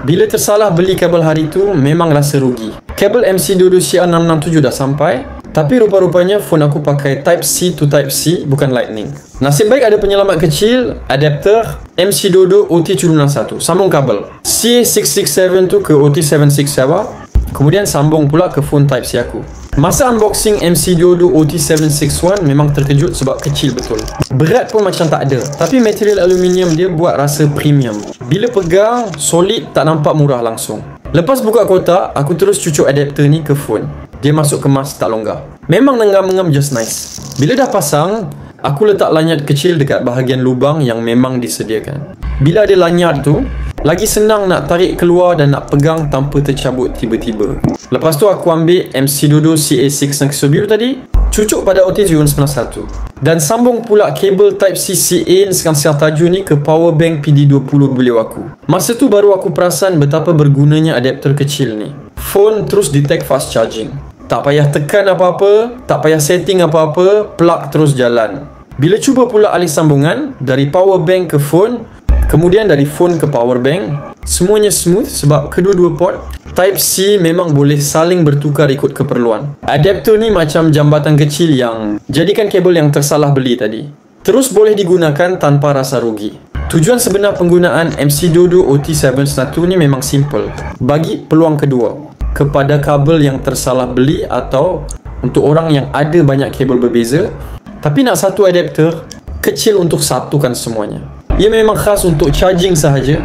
Bila tersalah beli kabel hari tu, memang rasa rugi. Kabel MC22 CR667 dah sampai, tapi rupa-rupanya phone aku pakai Type-C to Type-C, bukan Lightning. Nasib baik ada penyelamat kecil, adapter MC22 OT761. Sambung kabel CA667 tu ke OT76 Sarawak, kemudian sambung pula ke phone Type-C aku. Masa unboxing MC22 OT761 memang terkejut sebab kecil betul. Berat pun macam tak ada, tapi material aluminium dia buat rasa premium. Bila pegang, solid, tak nampak murah langsung. Lepas buka kotak, aku terus cucuk adapter ni ke phone. Dia masuk kemas tak longgar. Memang nenggam-nenggam just nice. Bila dah pasang, aku letak lanyard kecil dekat bahagian lubang yang memang disediakan. Bila ada lanyard tu, lagi senang nak tarik keluar dan nak pegang tanpa tercabut tiba-tiba. Lepas tu aku ambil MC22 CA6 yang biru tadi, cucuk pada OT791 dan sambung pula kabel Type-C CA sekan tajuk ni ke power bank PD20 beliau aku. Masa tu baru aku perasan betapa bergunanya adapter kecil ni. Phone terus detect fast charging. Tak payah tekan apa-apa, tak payah setting apa-apa, plug terus jalan. Bila cuba pula alih sambungan dari power bank ke phone, kemudian dari phone ke power bank, semuanya smooth sebab kedua-dua port Type-C memang boleh saling bertukar ikut keperluan. Adapter ni macam jambatan kecil yang jadikan kabel yang tersalah beli tadi. Terus boleh digunakan tanpa rasa rugi. Tujuan sebenar penggunaan MC22 OT761 ni memang simple. Bagi peluang kedua kepada kabel yang tersalah beli atau untuk orang yang ada banyak kabel berbeza tapi nak satu adapter kecil untuk satukan semuanya. Ia memang khas untuk charging sahaja.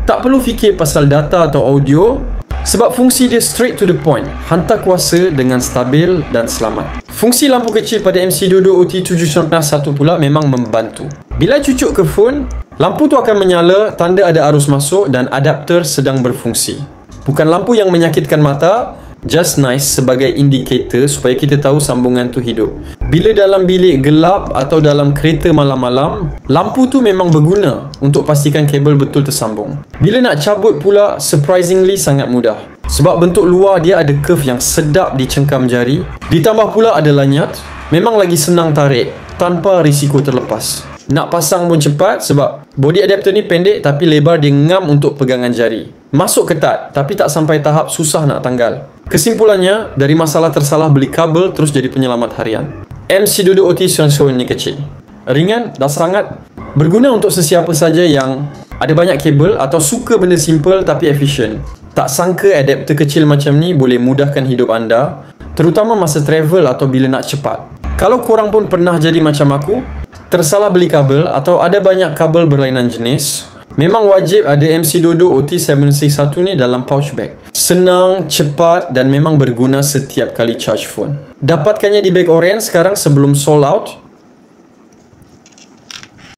Tak perlu fikir pasal data atau audio sebab fungsi dia straight to the point. Hantar kuasa dengan stabil dan selamat. Fungsi lampu kecil pada MC22 OT791 pula memang membantu. Bila cucuk ke phone, lampu tu akan menyala tanda ada arus masuk dan adapter sedang berfungsi. Bukan lampu yang menyakitkan mata, just nice sebagai indikator supaya kita tahu sambungan tu hidup. Bila dalam bilik gelap atau dalam kereta malam-malam, lampu tu memang berguna untuk pastikan kabel betul tersambung. Bila nak cabut pula, surprisingly sangat mudah. Sebab bentuk luar dia ada curve yang sedap dicengkam jari. Ditambah pula ada lanyard, memang lagi senang tarik tanpa risiko terlepas. Nak pasang pun cepat sebab body adapter ni pendek tapi lebar dia ngam untuk pegangan jari. Masuk ketat tapi tak sampai tahap susah nak tanggal. Kesimpulannya, dari masalah tersalah beli kabel terus jadi penyelamat harian. MC22 OT791 ni kecil, ringan dan sangat berguna untuk sesiapa saja yang ada banyak kabel atau suka benda simple tapi efisien. Tak sangka adapter kecil macam ni boleh mudahkan hidup anda, terutama masa travel atau bila nak cepat. Kalau korang pun pernah jadi macam aku, tersalah beli kabel atau ada banyak kabel berlainan jenis, memang wajib ada MC22 OT761 ni dalam pouch bag. Senang, cepat dan memang berguna setiap kali charge phone. Dapatkannya di bag orange sekarang sebelum sold out.